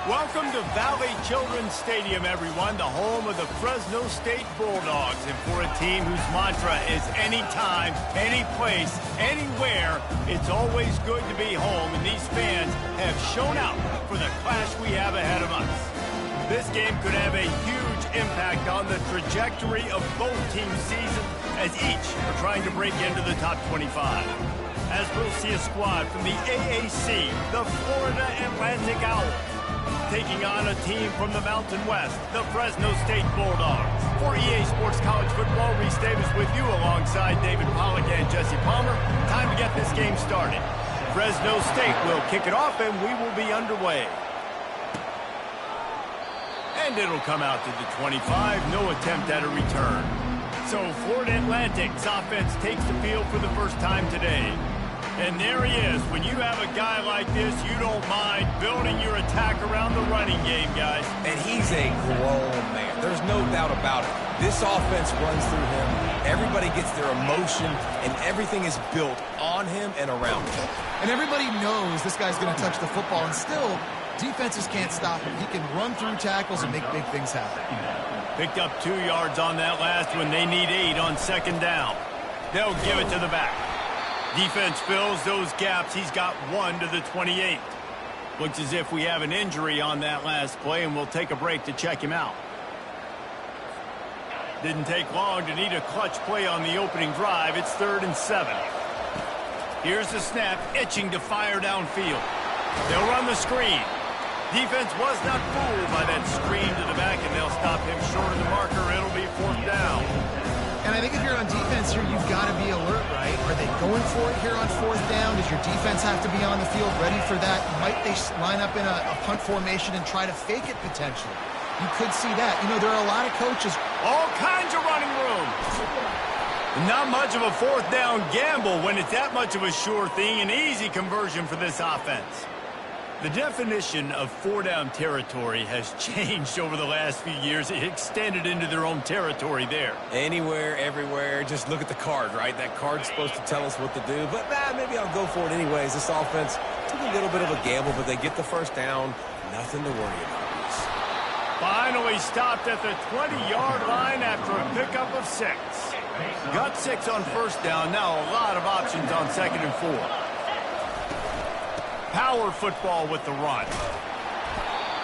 Welcome to Valley Children's Stadium, everyone, the home of the Fresno State Bulldogs. And for a team whose mantra is anytime, any place, anywhere, it's always good to be home. And these fans have shown out for the clash we have ahead of us. This game could have a huge impact on the trajectory of both teams' seasons, as each are trying to break into the top 25. As we'll see a squad from the AAC, the Florida Atlantic Owls, taking on a team from the Mountain West, the Fresno State Bulldogs. For EA Sports College Football, Reese Davis with you alongside David Pollack and Jesse Palmer. Time to get this game started. Fresno State will kick it off and we will be underway. And it'll come out to the 25, no attempt at a return. So Florida Atlantic's offense takes the field for the first time today. And there he is. When you have a guy like this, you don't mind building your attack around the running game, guys. And he's a grown man. There's no doubt about it. This offense runs through him. Everybody gets their emotion, and everything is built on him and around him. And everybody knows this guy's going to touch the football, and still, defenses can't stop him. He can run through tackles and make big things happen. Picked up 2 yards on that last one. They need 8 on second down. They'll give it to the back. Defense fills those gaps. He's got 1 to the 28. Looks as if we have an injury on that last play, and we'll take a break to check him out. Didn't take long to need a clutch play on the opening drive. It's 3rd and 7. Here's the snap, itching to fire downfield. They'll run the screen. Defense was not fooled by that screen to the back, and they'll stop him short of the marker. It'll be 4th down. And I think if you're on defense here, you've got to be alert, right? Are they going for it here on 4th down? Does your defense have to be on the field ready for that? Might they line up in a punt formation and try to fake it potentially? You could see that. You know, there are a lot of coaches. All kinds of running room. Not much of a 4th down gamble when it's that much of a sure thing. An easy conversion for this offense. The definition of 4-down territory has changed over the last few years. It extended into their own territory there. Anywhere, everywhere, just look at the card, right? That card's supposed to tell us what to do, but maybe I'll go for it anyways. This offense took a little bit of a gamble, but they get the 1st down. Nothing to worry about. Finally stopped at the 20-yard line after a pickup of 6. Got 6 on 1st down. Now a lot of options on 2nd and 4. Power football with the run.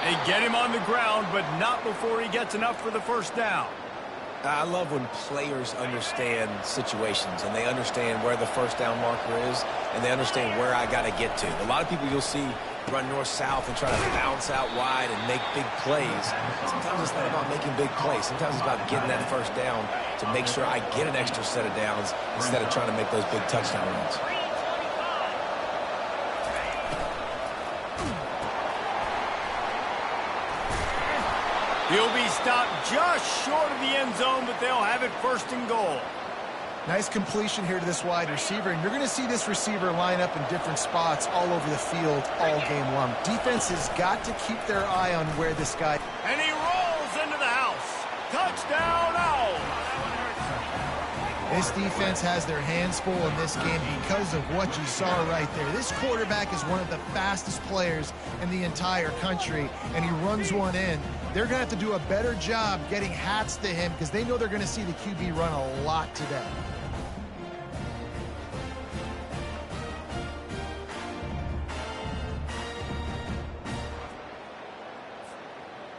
They get him on the ground, but not before he gets enough for the 1st down. I love when players understand situations, and they understand where the 1st down marker is, and they understand where I got to get to. A lot of people you'll see run north-south and try to bounce out wide and make big plays. Sometimes it's not about making big plays. Sometimes it's about getting that 1st down to make sure I get an extra set of downs instead of trying to make those big touchdown runs. He'll be stopped just short of the end zone, but they'll have it 1st and goal. Nice completion here to this wide receiver, and you're going to see this receiver line up in different spots all over the field all game long. Defense has got to keep their eye on where this guy... And he rolls into the house. Touchdown, Owls! This defense has their hands full in this game because of what you saw right there. This quarterback is one of the fastest players in the entire country, and he runs one in. They're going to have to do a better job getting hats to him because they know they're going to see the QB run a lot today.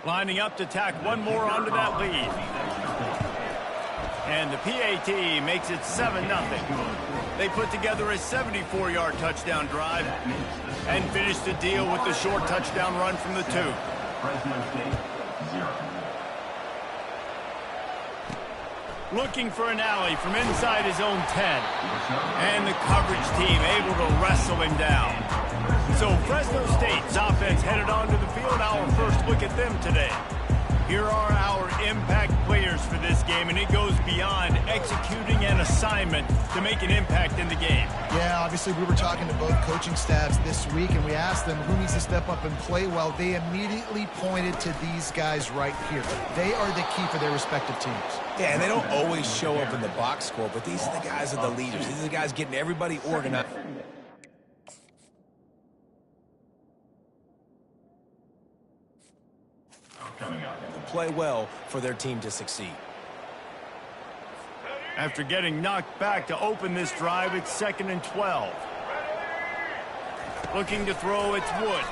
Lining up to tack one more onto that lead. And the PAT makes it 7-0. They put together a 74-yard touchdown drive and finish the deal with the short touchdown run from the 2. Looking for an alley from inside his own 10. And the coverage team able to wrestle him down. So Fresno State's offense headed onto the field. Our first look at them today. Here are our impact players for this game, and it goes beyond executing an assignment to make an impact in the game. Yeah, obviously we were talking to both coaching staffs this week, and we asked them who needs to step up and play well. They immediately pointed to these guys right here. They are the key for their respective teams. Yeah, and they don't always show up in the box score, but these are the guys that are the leaders. These are the guys getting everybody organized. play well for their team to succeed. After getting knocked back to open this drive, it's 2nd and 12. Looking to throw, it's Wood.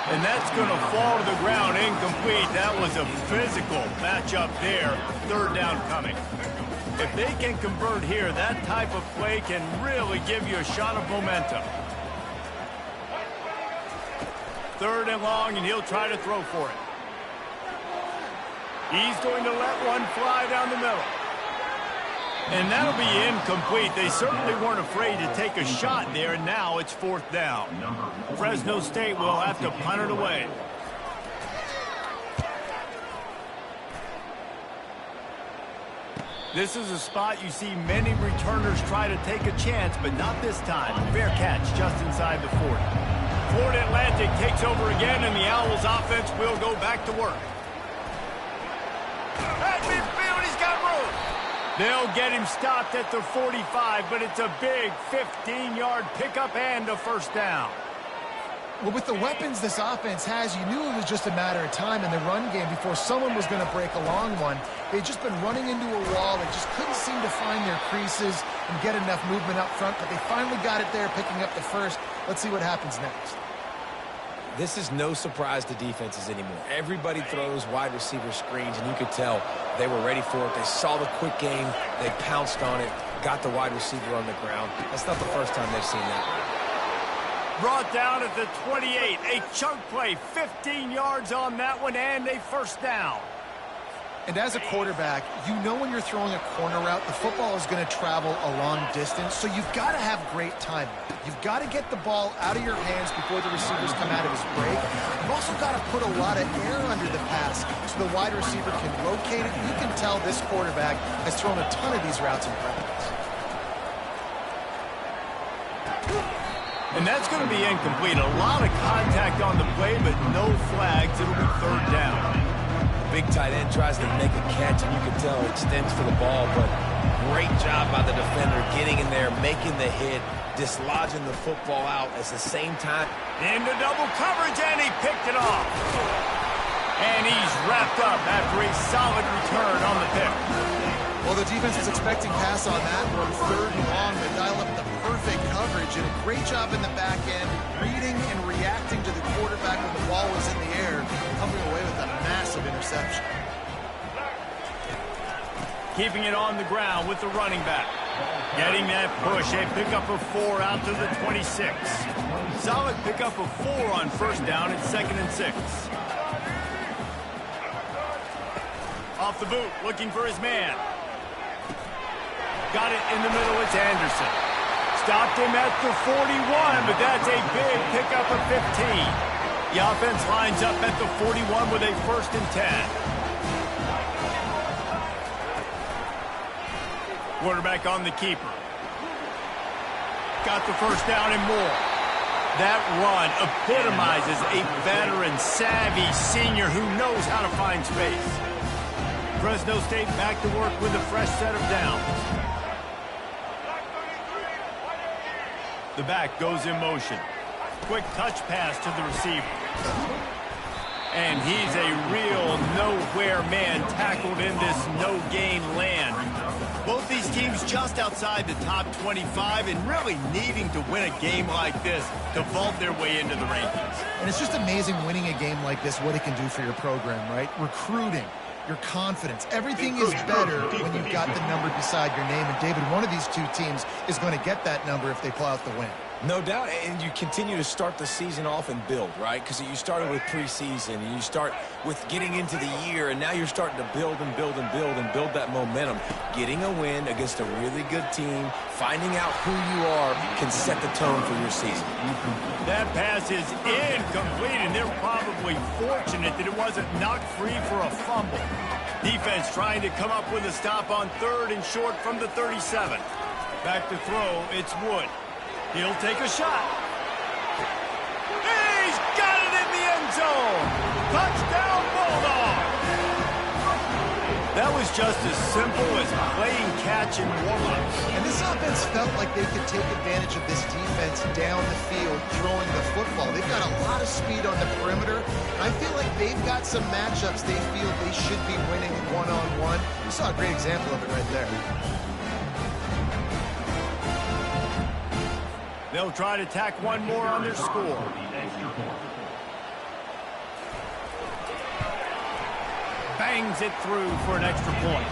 And that's going to fall to the ground incomplete. That was a physical matchup there. 3rd down coming. If they can convert here, that type of play can really give you a shot of momentum. 3rd and long, and he'll try to throw for it. He's going to let one fly down the middle. And that'll be incomplete. They certainly weren't afraid to take a shot there, and now it's 4th down. Fresno State will have to punt it away. This is a spot you see many returners try to take a chance, but not this time. Fair catch just inside the 40. Florida Atlantic takes over again, and the Owls offense will go back to work. At midfield, he's got room. They'll get him stopped at the 45, but it's a big 15-yard pickup and a 1st down. Well, with the weapons this offense has, you knew it was just a matter of time in the run game before someone was going to break a long one. They'd just been running into a wall. They just couldn't seem to find their creases and get enough movement up front, but they finally got it there, picking up the 1st. Let's see what happens next. This is no surprise to defenses anymore. Everybody throws wide receiver screens, and you could tell they were ready for it. They saw the quick game. They pounced on it, got the wide receiver on the ground. That's not the first time they've seen that. Brought down at the 28. A chunk play, 15 yards on that one, and a 1st down. And as a quarterback, you know when you're throwing a corner route, the football is going to travel a long distance, so you've got to have great timing. You've got to get the ball out of your hands before the receivers come out of his break. You've also got to put a lot of air under the pass so the wide receiver can locate it. You can tell this quarterback has thrown a ton of these routes in practice. And that's going to be incomplete. A lot of contact on the play, but no flags. It'll be 3rd down. Big tight end tries to make a catch, and you can tell it extends for the ball, but great job by the defender getting in there, making the hit, dislodging the football out at the same time. Into double coverage, and he picked it off. And he's wrapped up after a solid return on the pick. Well, the defense is expecting pass on that one. 3rd and long, they dial up the perfect coverage, and a great job in the back end, reading and reacting to the quarterback when the ball was in the air, coming away with a massive interception. Keeping it on the ground with the running back. Getting that push, a pickup of 4 out to the 26. Solid pickup of 4 on 1st down at 2nd and 6. Off the boot, looking for his man. Got it in the middle, it's Anderson. Stopped him at the 41, but that's a big pickup of 15. The offense lines up at the 41 with a 1st and 10. Quarterback on the keeper. Got the 1st down and more. That run epitomizes a veteran, savvy senior who knows how to find space. Fresno State back to work with a fresh set of downs. The back goes in motion. Quick touch pass to the receiver. And he's a real nowhere man tackled in this no-gain land. Both these teams just outside the top 25 and really needing to win a game like this to vault their way into the rankings. And it's just amazing winning a game like this, what it can do for your program, right? Recruiting, your confidence, everything is better when you've got the number beside your name. And David, one of these two teams is going to get that number if they pull out the win. No doubt, and you continue to start the season off and build, right? Because you started with preseason, and you start with getting into the year, and now you're starting to build and build and build and build that momentum. Getting a win against a really good team, finding out who you are, can set the tone for your season. That pass is incomplete, and they're probably fortunate that it wasn't knocked free for a fumble. Defense trying to come up with a stop on 3rd and short from the 37. Back to throw, it's Wood. He'll take a shot. He's got it in the end zone. Touchdown, Bulldogs. That was just as simple as playing catch and warm-ups. And this offense felt like they could take advantage of this defense down the field throwing the football. They've got a lot of speed on the perimeter. I feel like they've got some matchups they feel they should be winning one-on-one. You saw a great example of it right there. They'll try to tack one more on their score. Bangs it through for an extra point.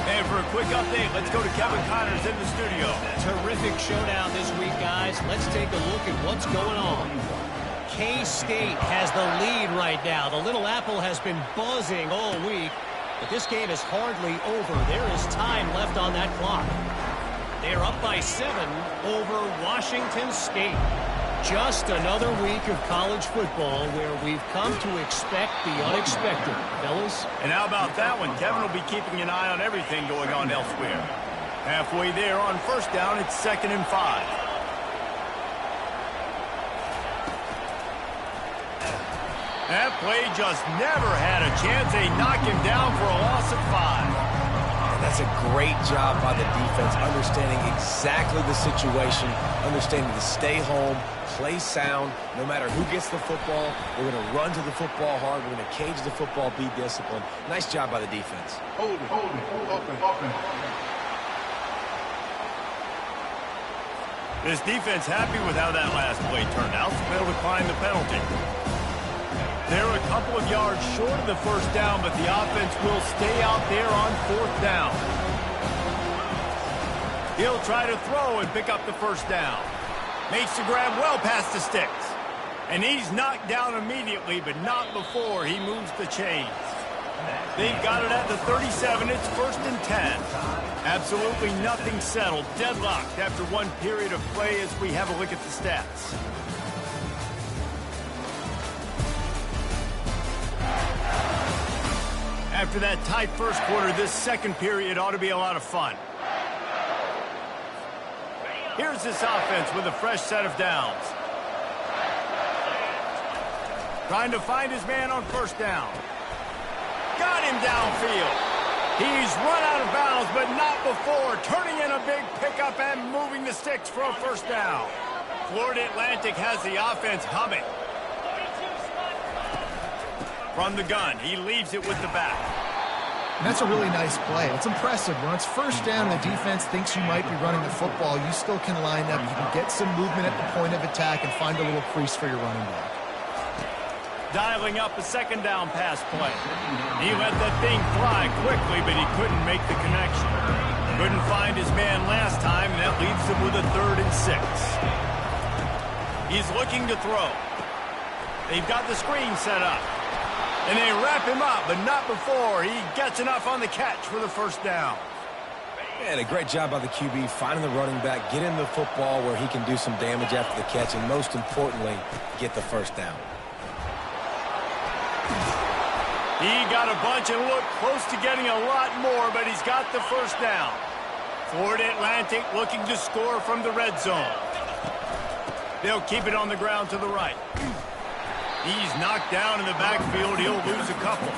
And for a quick update, let's go to Kevin Connors in the studio. Terrific showdown this week, guys. Let's take a look at what's going on. K-State has the lead right now. The Little Apple has been buzzing all week, but this game is hardly over. There is time left on that clock. They're up by 7 over Washington State. Just another week of college football where we've come to expect the unexpected, fellas. And how about that one? Kevin will be keeping an eye on everything going on elsewhere. Halfway there on first down, it's 2nd and 5. That play just never had a chance. They knock him down for a loss of 5. That's a great job by the defense, understanding exactly the situation, understanding to stay home, play sound. No matter who gets the football, we're going to run to the football hard. We're going to cage the football, be disciplined. Nice job by the defense. Hold it, open. This defense happy with how that last play turned out, so they'll decline the penalty. They're a couple of yards short of the first down, but the offense will stay out there on 4th down. He'll try to throw and pick up the first down. Makes the grab well past the sticks. And he's knocked down immediately, but not before he moves the chains. They've got it at the 37. It's 1st and 10. Absolutely nothing settled. Deadlocked after one period of play as we have a look at the stats. After that tight first quarter, this second period ought to be a lot of fun. Here's this offense with a fresh set of downs. Trying to find his man on first down. Got him downfield. He's run out of bounds, but not before. Turning in a big pickup and moving the sticks for a first down. Florida Atlantic has the offense humming. From the gun, he leaves it with the back. And that's a really nice play. It's impressive. When it's first down and the defense thinks you might be running the football, you still can line up. You can get some movement at the point of attack and find a little crease for your running back. Dialing up a 2nd down pass play. He let that thing fly quickly, but he couldn't make the connection. Couldn't find his man last time, and that leaves him with a 3rd and 6. He's looking to throw. They've got the screen set up. And they wrap him up, but not before he gets enough on the catch for the first down. And a great job by the QB, finding the running back, get him the football where he can do some damage after the catch, and most importantly, get the first down. He got a bunch and looked close to getting a lot more, but he's got the first down. Florida Atlantic looking to score from the red zone. They'll keep it on the ground to the right. He's knocked down in the backfield. He'll lose a couple.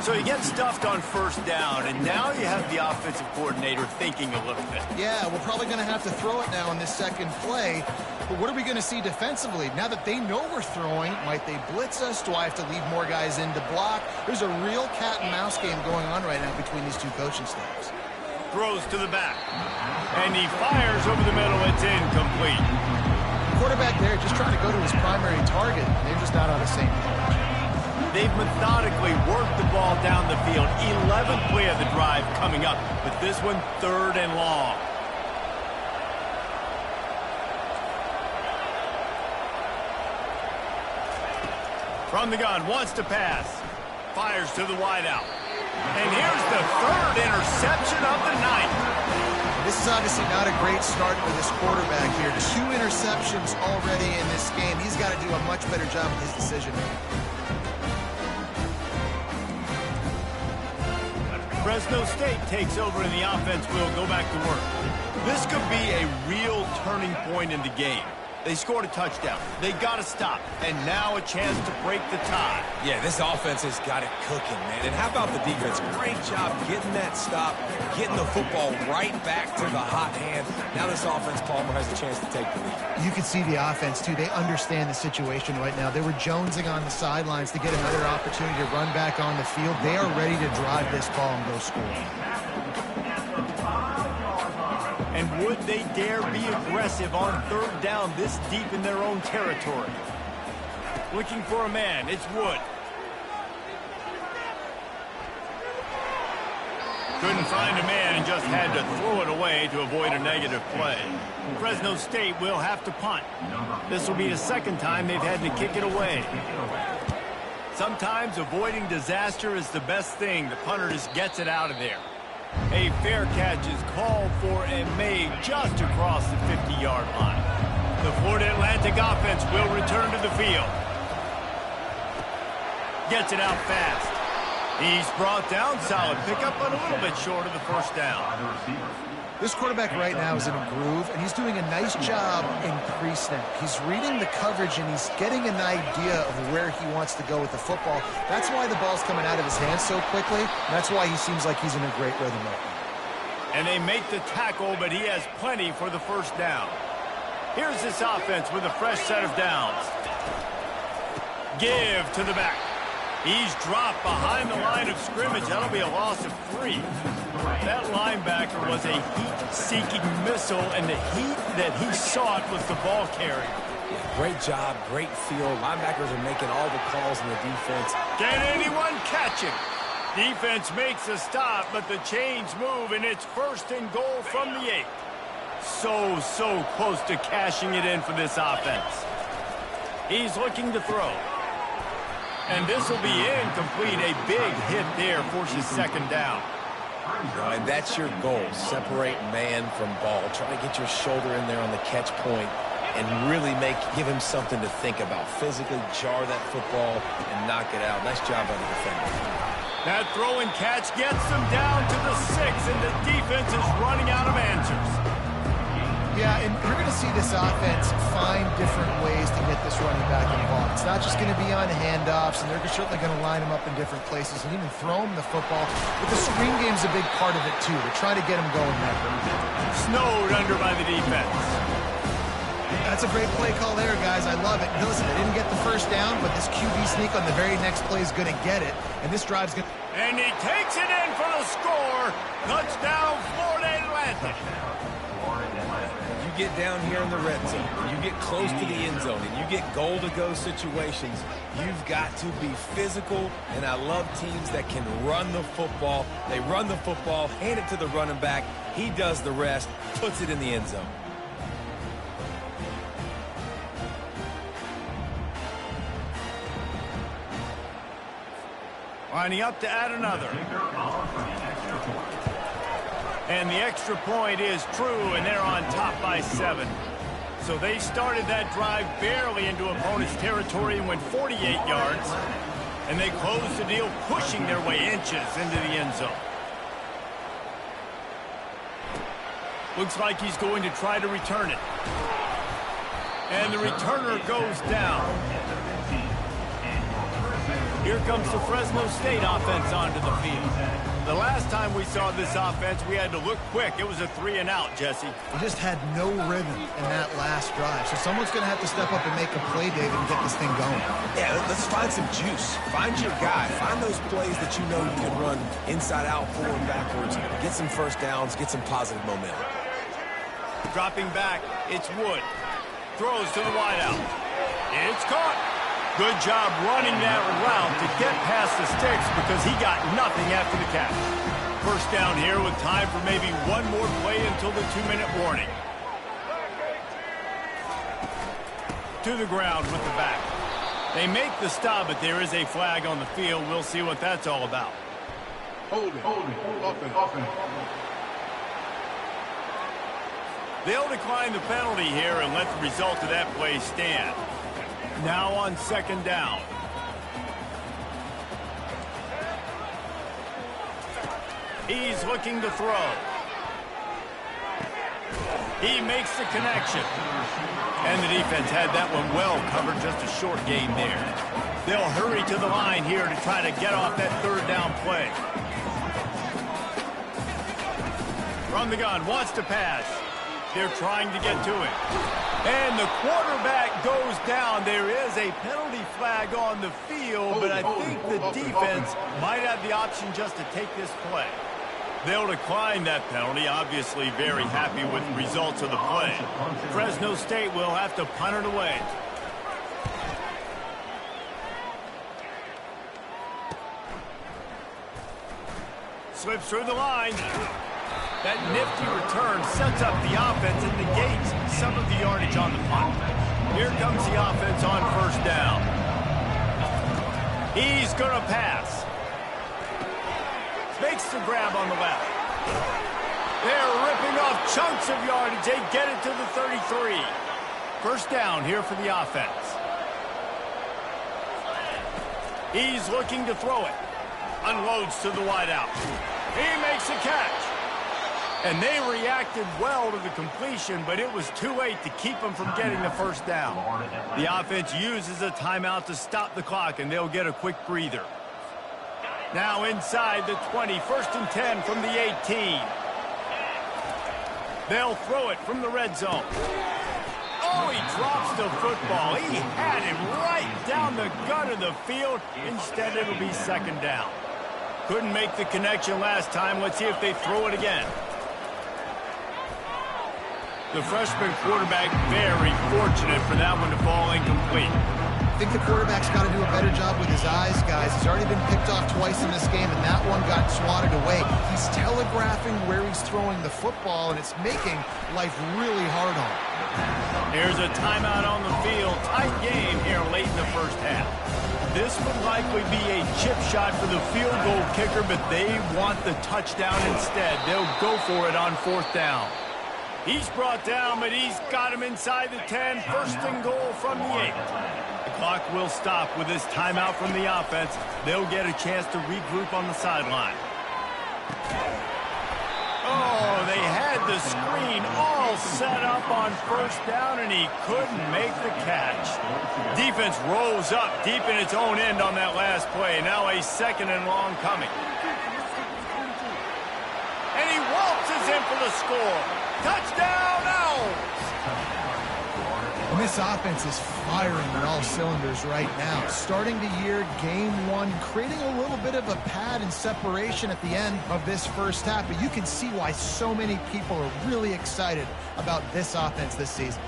So he gets stuffed on first down, and now you have the offensive coordinator thinking a little bit. Yeah, we're probably going to have to throw it now in this second play. But what are we going to see defensively? Now that they know we're throwing, might they blitz us? Do I have to leave more guys in to block? There's a real cat and mouse game going on right now between these two coaching staffs. Throws to the back. And he fires over the middle. It's incomplete. Quarterback there just trying to go to his primary target. They're just not on the same page. They've methodically worked the ball down the field. 11th play of the drive coming up, but this one 3rd and long. From the gun, wants to pass. Fires to the wideout. And here's the 3rd interception of the night. This is obviously not a great start for this quarterback here. 2 interceptions already in this game. He's got to do a much better job with his decision-making. Fresno State takes over and the offense will go back to work. This could be a real turning point in the game. They scored a touchdown. They got to stop. And now a chance to break the tie. Yeah, this offense has got it cooking, man. And how about the defense? Great job getting that stop, getting the football right back to the hot hand. Now this offense, Palmer, has a chance to take the lead. You can see the offense, too. They understand the situation right now. They were jonesing on the sidelines to get another opportunity to run back on the field. They are ready to drive this ball and go score. And would they dare be aggressive on third down this deep in their own territory? Looking for a man, it's Wood. Couldn't find a man and just had to throw it away to avoid a negative play. Fresno State will have to punt. This will be the second time they've had to kick it away. Sometimes avoiding disaster is the best thing. The punter just gets it out of there. A fair catch is called for and made just across the 50-yard line. The Florida Atlantic offense will return to the field. Gets it out fast. He's brought down. Solid pickup, but a little bit short of the first down. This quarterback right now is in a groove, and he's doing a nice job in pre-snap. He's reading the coverage, and he's getting an idea of where he wants to go with the football. That's why the ball's coming out of his hands so quickly. That's why he seems like he's in a great rhythm right now. And they make the tackle, but he has plenty for the first down. Here's this offense with a fresh set of downs. Give to the back. He's dropped behind the line of scrimmage. That'll be a loss of 3. That linebacker was a heat-seeking missile, and the heat that he sought was the ball carrier. Great job, great field. Linebackers are making all the calls in the defense. Can anyone catch him? Defense makes a stop, but the chains move, and it's first and goal from the 8. So close to cashing it in for this offense. He's looking to throw. And this will be incomplete. A big hit there forces second down. And that's your goal. Separate man from ball. Try to get your shoulder in there on the catch point and really give him something to think about. Physically jar that football and knock it out. Nice job by the defender. That throw and catch gets them down to the 6, and the defense is running out of answers. Yeah, and you're going to see this offense find different ways to get this running back involved. It's not just going to be on handoffs, and they're certainly going to line him up in different places and even throw him the football. But the screen game's a big part of it, too. They're trying to get him going that way. Snowed under by the defense. That's a great play call there, guys. I love it. Listen, they didn't get the first down, but this QB sneak on the very next play is going to get it, and this drive's going to... And he takes it in for the score. Touchdown, Florida Atlantic. You get down here in the red zone, you get close to the end zone, and you get goal-to-go situations, you've got to be physical, and I love teams that can run the football. They run the football, hand it to the running back, he does the rest, puts it in the end zone. Lining up to add another. And the extra point is true, and they're on top by 7. So they started that drive barely into opponent's territory and went 48 yards. And they closed the deal, pushing their way inches into the end zone. Looks like he's going to try to return it. And the returner goes down. Here comes the Fresno State offense onto the field. The last time we saw this offense, we had to look quick. It was a 3-and-out, Jesse. He just had no rhythm in that last drive. So someone's going to have to step up and make a play, David, and get this thing going. Yeah, let's find some juice. Find your guy. Find those plays that you know you can run inside out, forward, backwards. Get some first downs. Get some positive momentum. Dropping back, it's Wood. Throws to the wideout. It's caught. Good job running that route to get past the sticks because he got nothing after the catch. First down here with time for maybe one more play until the 2-minute warning. To the ground with the back. They make the stop, but there is a flag on the field. We'll see what that's all about. Hold it. Offense. They'll decline the penalty here and let the result of that play stand. Now on second down. He's looking to throw. He makes the connection. And the defense had that one well covered, just a short gain there. They'll hurry to the line here to try to get off that third down play. From the gun, wants to pass. They're trying to get to it. And the quarterback goes down. There is a penalty flag on the field, but I think the defense might have the option just to take this play. They'll decline that penalty, obviously very happy with the results of the play. Fresno State will have to punt it away. Slips through the line. That nifty return sets up the offense and negates some of the yardage on the punt. Here comes the offense on first down. He's going to pass. Makes the grab on the left. They're ripping off chunks of yardage. They get it to the 33. First down here for the offense. He's looking to throw it. Unloads to the wideout. He makes a catch. And they reacted well to the completion, but it was too late to keep them from getting the first down. The offense uses a timeout to stop the clock, and they'll get a quick breather. Now inside the 20, 1st and 10 from the 18. They'll throw it from the red zone. Oh, he drops the football. He had him right down the gut of the field. Instead, it'll be second down. Couldn't make the connection last time. Let's see if they throw it again. The freshman quarterback very fortunate for that one to fall incomplete. I think the quarterback's got to do a better job with his eyes, guys. He's already been picked off twice in this game, and that one got swatted away. He's telegraphing where he's throwing the football, and it's making life really hard on him. Here's a timeout on the field. Tight game here late in the first half. This would likely be a chip shot for the field goal kicker, but they want the touchdown instead. They'll go for it on 4th down. He's brought down, but he's got him inside the 10. 1st and goal from the 8. The clock will stop with this timeout from the offense. They'll get a chance to regroup on the sideline. Oh, they had the screen all set up on 1st down, and he couldn't make the catch. Defense rolls up deep in its own end on that last play. Now a 2nd and long coming. And he waltzes in for the score. Touchdown, Owls! And this offense is firing on all cylinders right now. Starting the year, game 1, creating a little bit of a pad and separation at the end of this first half. But you can see why so many people are really excited about this offense this season.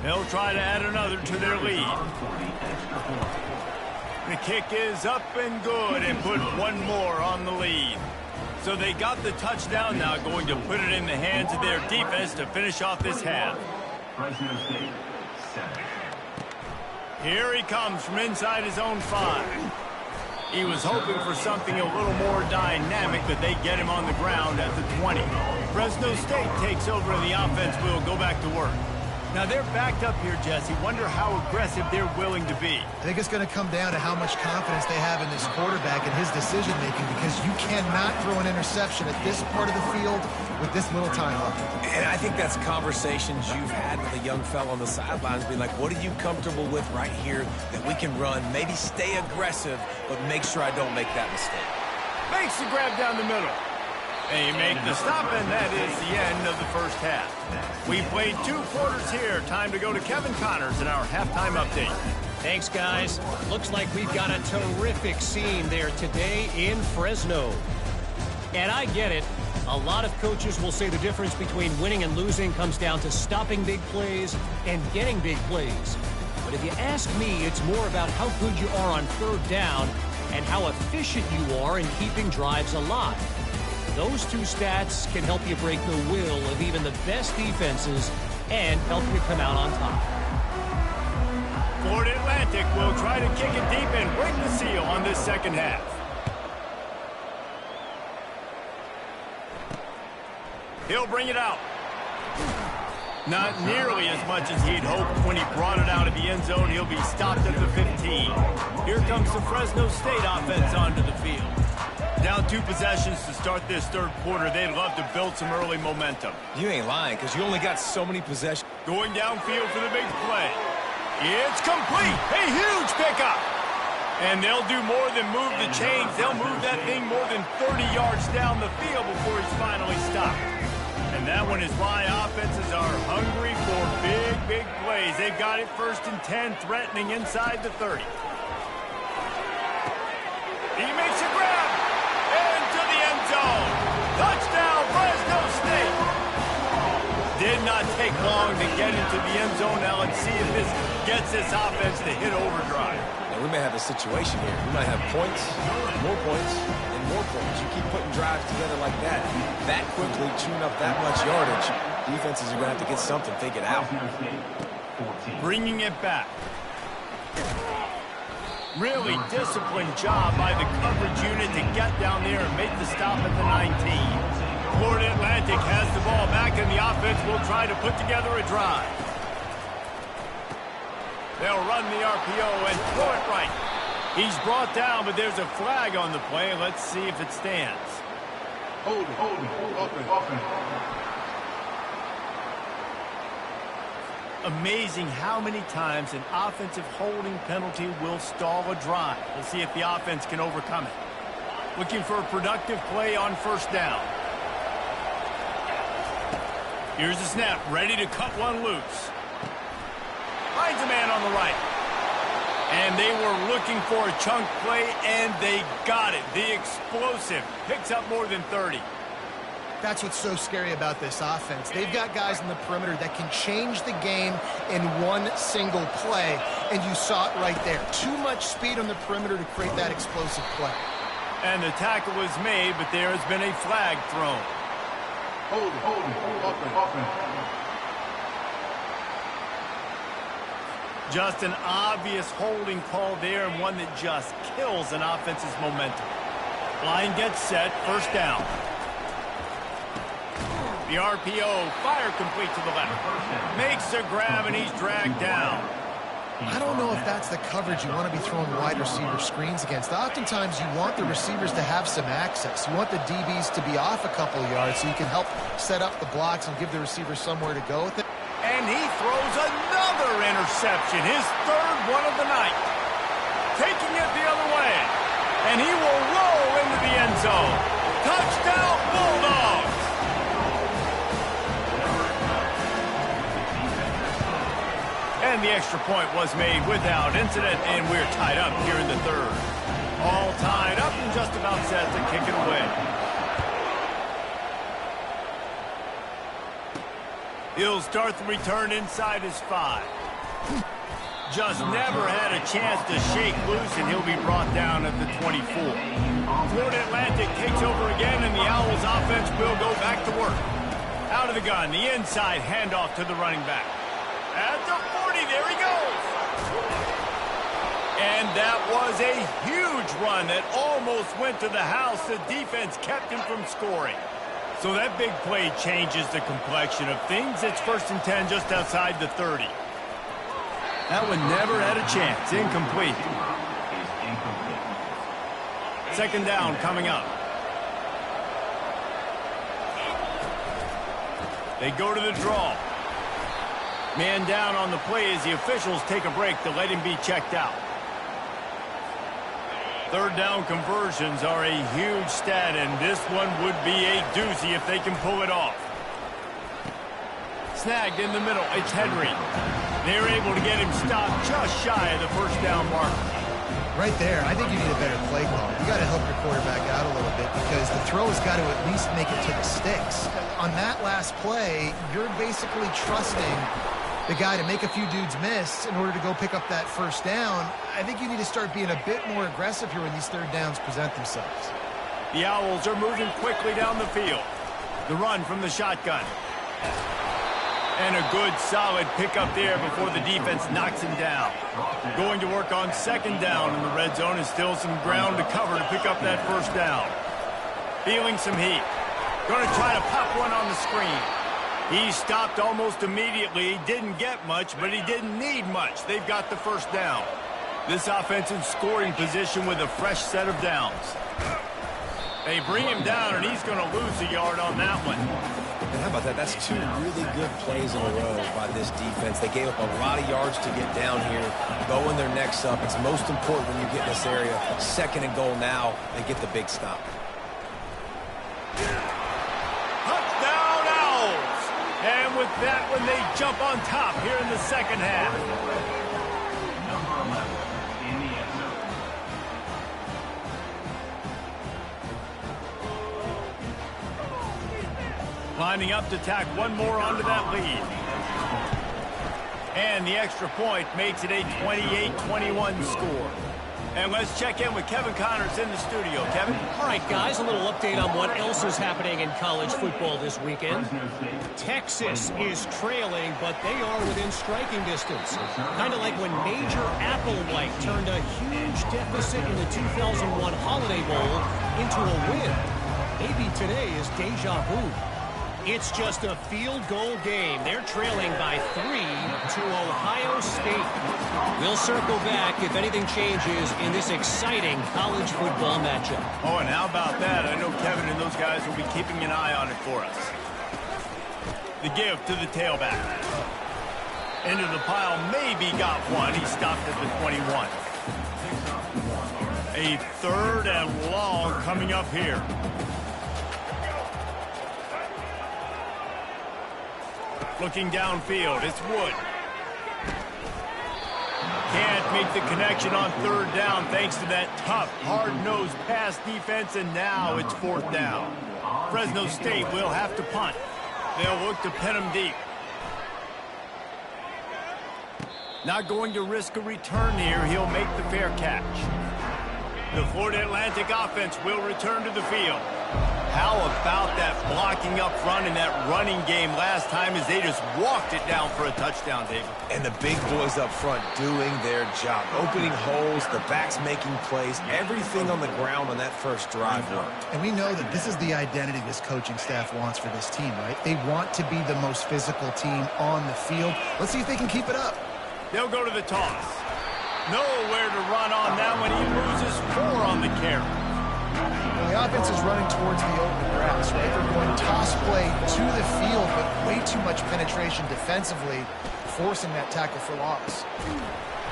They'll try to add another to their lead. The kick is up and good and put one more on the lead. So they got the touchdown, now going to put it in the hands of their defense to finish off this half. Here he comes from inside his own 5. He was hoping for something a little more dynamic, but they get him on the ground at the 20. Fresno State takes over and the offense will go back to work. Now they're backed up here, Jesse. Wonder how aggressive they're willing to be. I think it's going to come down to how much confidence they have in this quarterback and his decision-making, because you cannot throw an interception at this part of the field with this little time left. And I think that's conversations you've had with a young fella on the sidelines, being like, what are you comfortable with right here that we can run? Maybe stay aggressive, but make sure I don't make that mistake. Makes the grab down the middle. They make the stop, and that is the end of the first half. We played 2 quarters here. Time to go to Kevin Connors in our halftime update. Thanks, guys. Looks like we've got a terrific scene there today in Fresno. And I get it. A lot of coaches will say the difference between winning and losing comes down to stopping big plays and getting big plays. But if you ask me, it's more about how good you are on 3rd down and how efficient you are in keeping drives alive. Those 2 stats can help you break the will of even the best defenses and help you come out on top. Florida Atlantic will try to kick it deep and break the seal on this second half. He'll bring it out. Not nearly as much as he'd hoped when he brought it out of the end zone. He'll be stopped at the 15. Here comes the Fresno State offense onto the field. Down 2 possessions to start this 3rd quarter. They'd love to build some early momentum. You ain't lying, because you only got so many possessions. Going downfield for the big play. It's complete. A huge pickup. And they'll do more than move the chains. They'll move that thing more than 30 yards down the field before he's finally stopped. And that one is why offenses are hungry for big, big plays. They've got it 1st and 10, threatening inside the 30. He makes a grab. Into the end zone. Touchdown, Fresno State. Did not take long to get into the end zone. Now let's see if this gets this offense to hit overdrive. Now, we may have a situation here. We might have points, more points, and more points. You keep putting drives together like that quickly, chewing up that much yardage, defenses are going to have to get something figured out. Bringing it back. Really disciplined job by the coverage unit to get down there and make the stop at the 19. Florida Atlantic has the ball back, and the offense will try to put together a drive. They'll run the RPO and throw it right. He's brought down, but there's a flag on the play. Let's see if it stands. Hold it. Open. Amazing how many times an offensive holding penalty will stall a drive. We'll see if the offense can overcome it. Looking for a productive play on 1st down. Here's the snap, ready to cut one loose. Finds a man on the right. And they were looking for a chunk play, and they got it. The explosive picks up more than 30. That's what's so scary about this offense. They've got guys in the perimeter that can change the game in one single play, and you saw it right there. Too much speed on the perimeter to create that explosive play. And the tackle was made, but there has been a flag thrown. Hold it. Open. Just an obvious holding call there, and one that just kills an offense's momentum. Line gets set, 1st down. The RPO, fire complete to the left. Makes a grab, and he's dragged down. I don't know if that's the coverage you want to be throwing wide receiver screens against. Oftentimes, you want the receivers to have some access. You want the DBs to be off a couple of yards so you can help set up the blocks and give the receivers somewhere to go with it. And he throws another interception, his 3rd one of the night. Taking it the other way. And he will roll into the end zone. Touchdown, Bulldogs! And the extra point was made without incident, and we're tied up here in the 3rd. All tied up and just about set to kick it away. He'll start the return inside his 5. Just never had a chance to shake loose, and he'll be brought down at the 24. Florida Atlantic takes over again, and the Owls offense will go back to work. Out of the gun, the inside handoff to the running back. At the 40, there he goes. And that was a huge run that almost went to the house. The defense kept him from scoring. So that big play changes the complexion of things. It's 1st and 10 just outside the 30. That one never had a chance. Incomplete. 2nd down coming up. They go to the draw. Man down on the play as the officials take a break to let him be checked out. 3rd down conversions are a huge stat, and this one would be a doozy if they can pull it off. Snagged in the middle. It's Henry. They're able to get him stopped just shy of the 1st down mark. Right there, I think you need a better play call. You got to help your quarterback out a little bit because the throw has got to at least make it to the sticks. On that last play, you're basically trusting the guy to make a few dudes miss in order to go pick up that 1st down. I think you need to start being a bit more aggressive here when these 3rd downs present themselves. The Owls are moving quickly down the field. The run from the shotgun. And a good, solid pickup there before the defense knocks him down. Going to work on 2nd down in the red zone, is still some ground to cover to pick up that 1st down. Feeling some heat. Going to try to pop one on the screen. He stopped almost immediately. Didn't get much, but he didn't need much. They've got the 1st down. This offense in scoring position with a fresh set of downs. They bring him down, and he's going to lose a yard on that one. And how about that? That's 2 really good plays in a row by this defense. They gave up a lot of yards to get down here, throwing their necks up. It's most important when you get in this area. 2nd and goal now, they get the big stop. Touchdown, Owls! And with that one, they jump on top here in the 2nd half. Lining up to tack one more onto that lead. And the extra point makes it a 28-21 score. And let's check in with Kevin Connors in the studio. Kevin? All right, guys, a little update on what else is happening in college football this weekend. Texas is trailing, but they are within striking distance. Kind of like when Major Applewhite turned a huge deficit in the 2001 Holiday Bowl into a win. Maybe today is deja vu. It's just a field goal game. They're trailing by 3 to Ohio State. We'll circle back if anything changes in this exciting college football matchup. Oh, and how about that? I know Kevin and those guys will be keeping an eye on it for us. The give to the tailback. Into the pile, maybe got one. He stopped at the 21. A 3rd and long coming up here. Looking downfield, it's Wood. Can't make the connection on 3rd down thanks to that tough, hard-nosed pass defense, and now it's 4th down. Fresno State will have to punt. They'll look to pin him deep. Not going to risk a return here. He'll make the fair catch. The Florida Atlantic offense will return to the field. How about that blocking up front in that running game last time as they just walked it down for a touchdown, David? And the big boys up front doing their job. Opening holes, the backs making plays, everything on the ground on that first drive worked. And we know that this is the identity this coaching staff wants for this team, right? They want to be the most physical team on the field. Let's see if they can keep it up. They'll go to the toss. Nowhere to run on that one. He loses 4 on the carry. Well, the offense is running towards the open grass, right? They're going toss play to the field, but way too much penetration defensively, forcing that tackle for loss.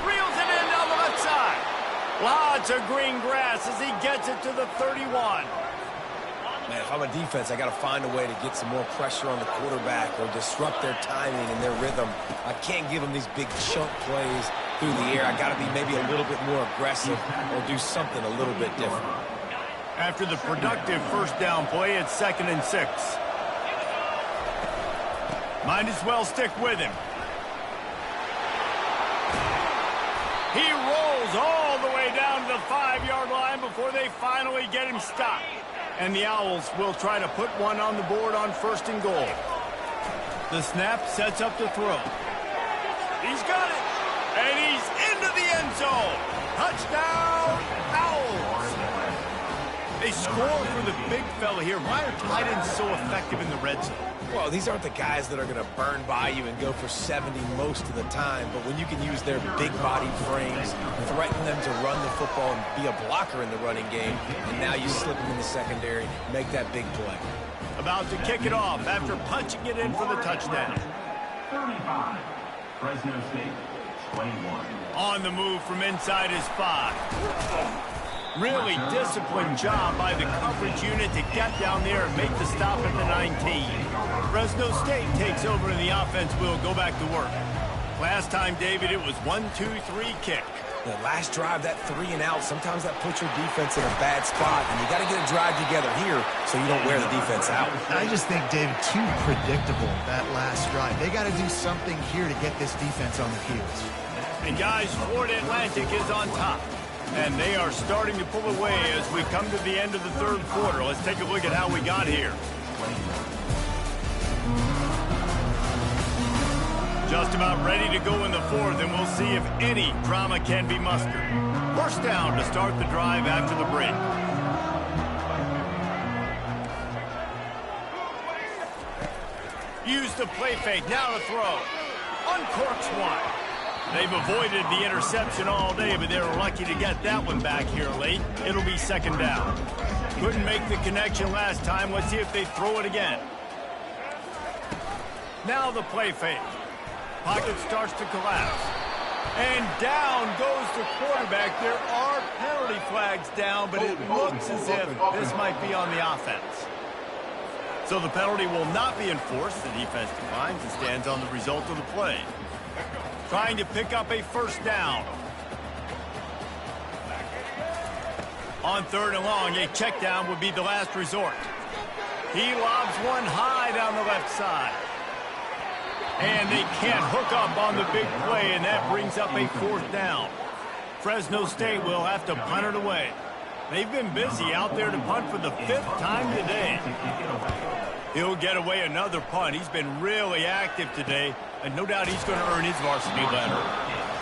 Reels it in down the left side. Lots of green grass as he gets it to the 31. Man, if I'm a defense, I got to find a way to get some more pressure on the quarterback or disrupt their timing and their rhythm. I can't give them these big chunk plays through the air. I got to be maybe a little bit more aggressive or do something a little bit different. After the productive 1st down play, it's 2nd and 6. Might as well stick with him. He rolls all the way down to the 5-yard line before they finally get him stopped. And the Owls will try to put one on the board on 1st and goal. The snap sets up the throw. He's got it. And he's into the end zone. Touchdown, Owls. They score for the big fella here. Why are tight ends so effective in the red zone? Well, these aren't the guys that are going to burn by you and go for 70 most of the time, but when you can use their big-bodied frames, threaten them to run the football and be a blocker in the running game, and now you slip them in the secondary, make that big play. About to kick it off after punching it in for the touchdown. 35, Fresno State, 21. On the move from inside his 5. Really disciplined job by the coverage unit to get down there and make the stop at the 19. Fresno State takes over and the offense will go back to work. Last time, David, it was 1-2-3 kick. The last drive, that 3 and out, sometimes that puts your defense in a bad spot, and you got to get a drive together here so you don't wear the defense out. I just think, David, too predictable, that last drive. They got to do something here to get this defense on the heels. And guys, Florida Atlantic is on top. And they are starting to pull away as we come to the end of the third quarter. Let's take a look at how we got here. Just about ready to go in the fourth, and we'll see if any drama can be mustered. First down to start the drive after the break. Use the play fake, now the throw. Uncorks one. They've avoided the interception all day, but they were lucky to get that one back here late. It'll be second down. Couldn't make the connection last time. Let's see if they throw it again. Now the play fake. Pocket starts to collapse. And down goes the quarterback. There are penalty flags down, but it looks as if this might be on the offense. So the penalty will not be enforced. The defense declines and stands on the result of the play. Trying to pick up a first down. On third and long, a check down would be the last resort. He lobs one high down the left side. And they can't hook up on the big play, and that brings up a fourth down. Fresno State will have to punt it away. They've been busy out there to punt for the 5th time today. He'll get away another punt. He's been really active today, and no doubt he's going to earn his varsity letter.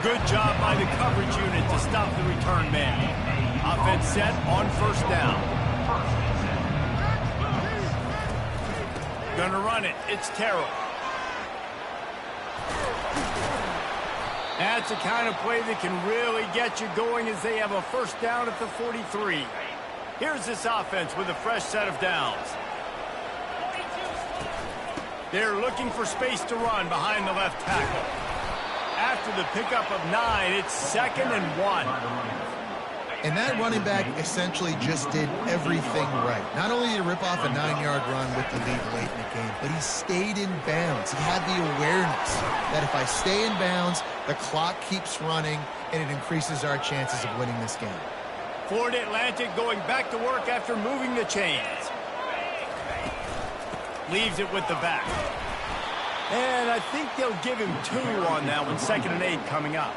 Good job by the coverage unit to stop the return man. Offense set on first down. Gonna run it. It's Terrell. That's the kind of play that can really get you going as they have a first down at the 43. Here's this offense with a fresh set of downs. They're looking for space to run behind the left tackle. After the pickup of 9, it's 2nd and 1. And that running back essentially just did everything right. Not only did he rip off a 9-yard run with the lead late in the game, but he stayed in bounds. He had the awareness that if I stay in bounds, the clock keeps running, and it increases our chances of winning this game. Florida Atlantic going back to work after moving the chains. Leaves it with the back. And I think they'll give him 2 on that one. 2nd and 8 coming up.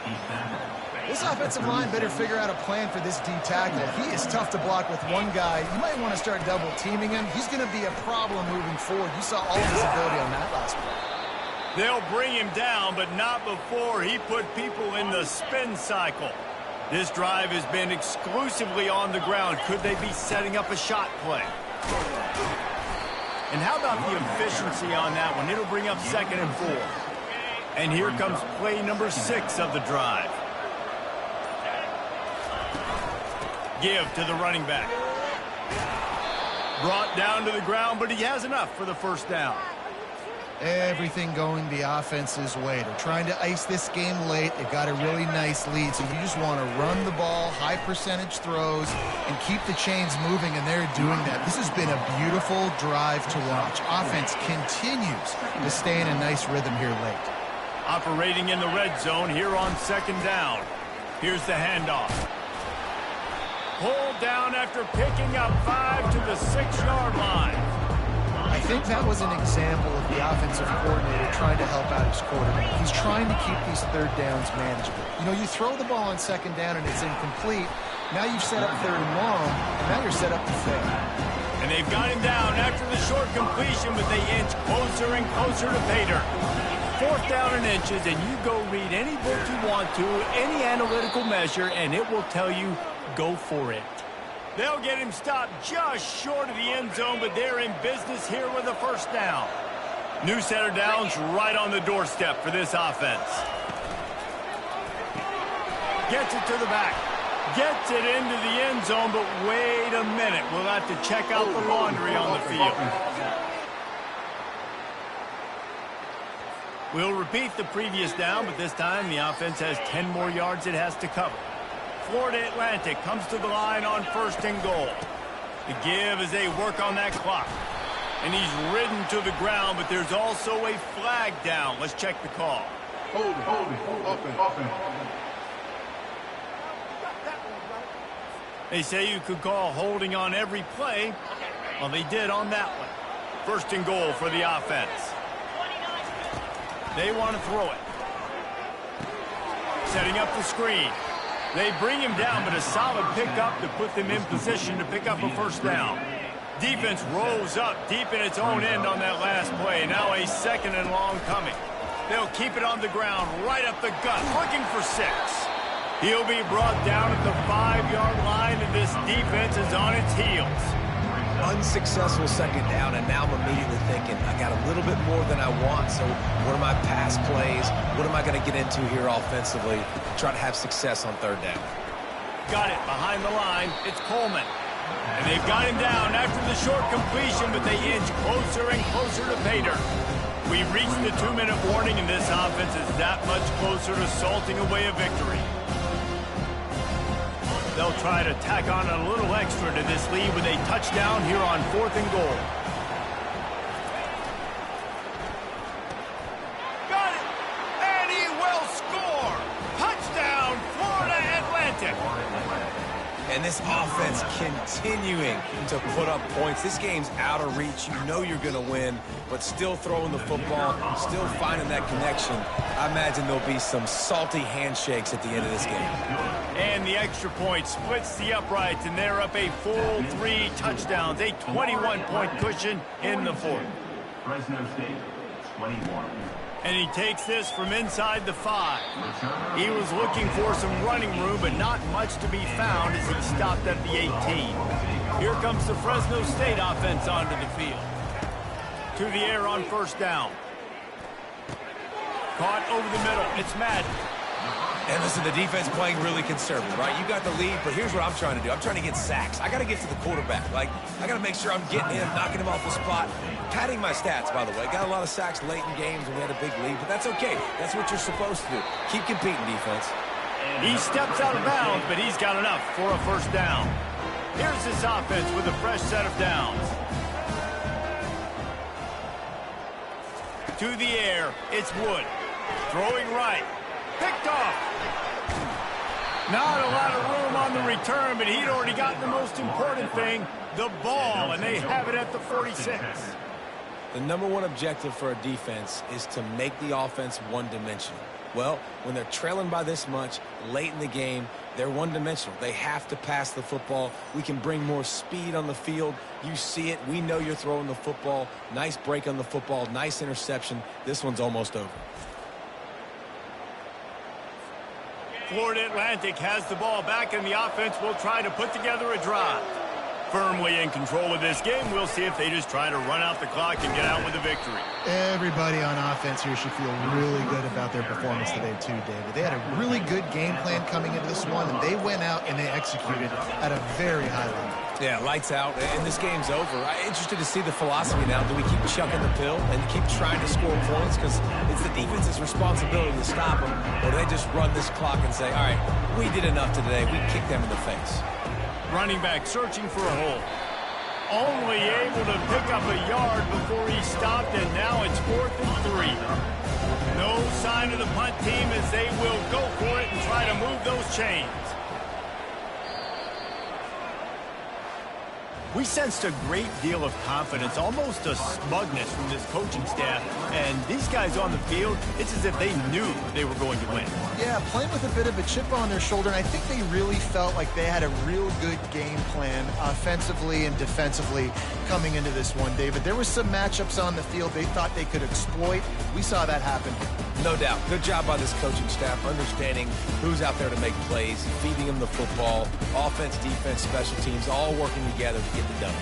This offensive line better figure out a plan for this D tackle. He is tough to block with one guy. You might want to start double teaming him. He's going to be a problem moving forward. You saw all of his ability on that last play. They'll bring him down, but not before he put people in the spin cycle. This drive has been exclusively on the ground. Could they be setting up a shot play? And how about the efficiency on that one? It'll bring up 2nd and 4. And here comes play number 6 of the drive. Give to the running back. Brought down to the ground, but he has enough for the first down. Everything going the offense's way. They're trying to ice this game late. They got a really nice lead, so you just want to run the ball, high percentage throws, and keep the chains moving, and they're doing that. This has been a beautiful drive to watch. Offense continues to stay in a nice rhythm here late. Operating in the red zone here on 2nd down. Here's the handoff. Pulled down after picking up 5 to the 6-yard line. I think that was an example of the offensive coordinator trying to help out his quarterback. He's trying to keep these third downs manageable. You know, you throw the ball on 2nd down and it's incomplete. Now you've set up 3rd and long, and now you're set up to fail. And they've got him down after the short completion, but they inch closer and closer to pay dirt. 4th down and inches, and you go read any book you want to, any analytical measure, and it will tell you, go for it. They'll get him stopped just short of the end zone, but they're in business here with a first down. New set of downs right on the doorstep for this offense. Gets it to the back. Gets it into the end zone, but wait a minute. We'll have to check out the laundry on the field. We'll repeat the previous down, but this time the offense has 10 more yards it has to cover. Florida Atlantic comes to the line on 1st and goal. The give as they work on that clock. And he's ridden to the ground, but there's also a flag down. Let's check the call. Hold it, offense. They say you could call holding on every play. Well, they did on that one. 1st and goal for the offense. They want to throw it. Setting up the screen. They bring him down, but a solid pickup to put them in position to pick up a first down. Defense rolls up deep in its own end on that last play. Now a 2nd and long coming. They'll keep it on the ground, right up the gut, looking for 6. He'll be brought down at the 5-yard line, and this defense is on its heels. Unsuccessful 2nd down, and now I'm immediately thinking, I got a little bit more than I want, so what are my pass plays? What am I going to get into here offensively? Try to have success on 3rd down. Got it behind the line. It's Coleman. And they've got him down after the short completion, but they inch closer and closer to pay dirt. We've reached the 2-minute warning, and this offense is that much closer to salting away a victory. They'll try to tack on a little extra to this lead with a touchdown here on 4th and goal. Got it! And he will score! Touchdown, Florida Atlantic! And this offense continuing to put up points. This game's out of reach. You know you're going to win, but still throwing the football, still finding that connection. I imagine there'll be some salty handshakes at the end of this game. And the extra point splits the uprights, and they're up a full 3 touchdowns, a 21-point cushion in the 4th. Fresno State, 21. And he takes this from inside the 5. He was looking for some running room, but not much to be found as he stopped at the 18. Here comes the Fresno State offense onto the field. To the air on 1st down. Caught over the middle. It's Madden. And listen, the defense playing really conservative, right? You got the lead, but here's what I'm trying to do. I'm trying to get sacks. I got to get to the quarterback. Like, I got to make sure I'm getting him, knocking him off the spot. Padding my stats, by the way. Got a lot of sacks late in games when we had a big lead, but that's okay. That's what you're supposed to do. Keep competing, defense. He steps out of bounds, but he's got enough for a first down. Here's this offense with a fresh set of downs. To the air, it's Wood. Throwing right. Picked off. Not a lot of room on the return, but he'd already gotten the most important thing, the ball, and they have it at the 46. The #1 objective for a defense is to make the offense one-dimensional. Well, when they're trailing by this much late in the game, they're one-dimensional. They have to pass the football. We can bring more speed on the field. You see it. We know you're throwing the football. Nice break on the football. Nice interception. This one's almost over. Florida Atlantic has the ball back, and the offense will try to put together a drive. Firmly in control of this game. We'll see if they just try to run out the clock and get out with a victory. Everybody on offense here should feel really good about their performance today too, David. They had a really good game plan coming into this one, and they went out and they executed at a very high level. Yeah, lights out, and this game's over. I'm interested to see the philosophy now. Do we keep chucking the pill and keep trying to score points? Because it's the defense's responsibility to stop them. Or do they just run this clock and say, all right, we did enough today. We kicked them in the face. Running back searching for a hole. Only able to pick up a yard before he stopped, and now it's 4th and 3. No sign of the punt team as they will go for it and try to move those chains. We sensed a great deal of confidence, almost a smugness from this coaching staff. And these guys on the field, it's as if they knew they were going to win. Yeah, playing with a bit of a chip on their shoulder, and I think they really felt like they had a real good game plan offensively and defensively coming into this one, David. There were some matchups on the field they thought they could exploit. We saw that happen. No doubt. Good job by this coaching staff, understanding who's out there to make plays, feeding them the football, offense, defense, special teams, all working together to get the done.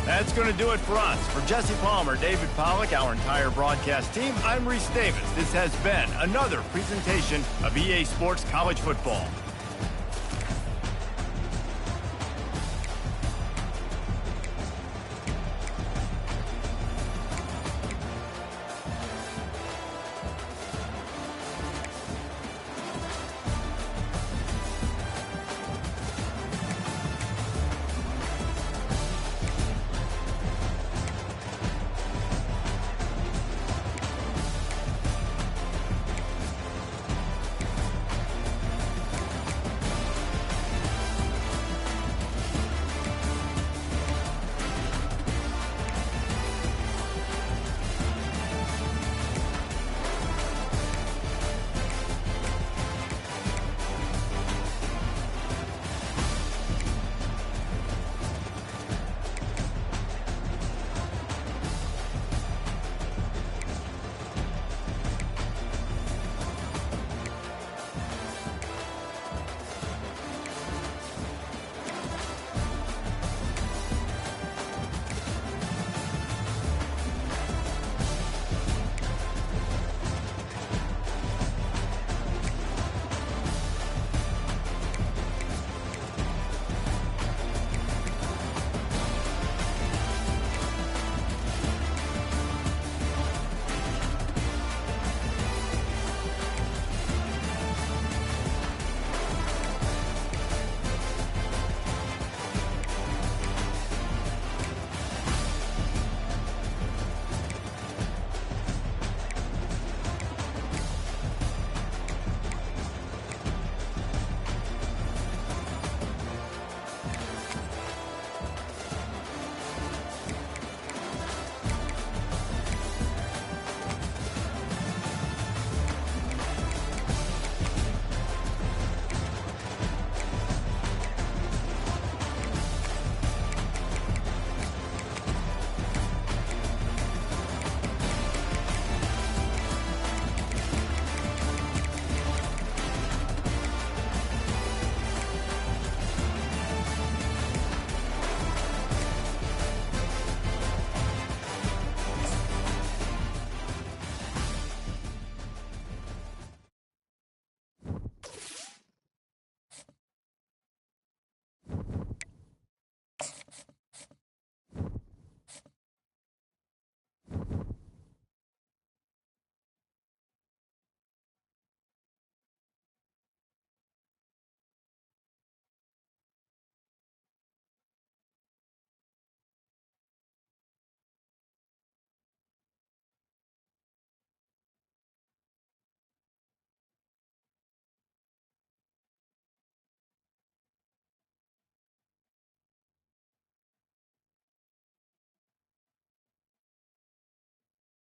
That's going to do it for us. For Jesse Palmer, David Pollack, our entire broadcast team, I'm Reese Davis. This has been another presentation of EA Sports College Football.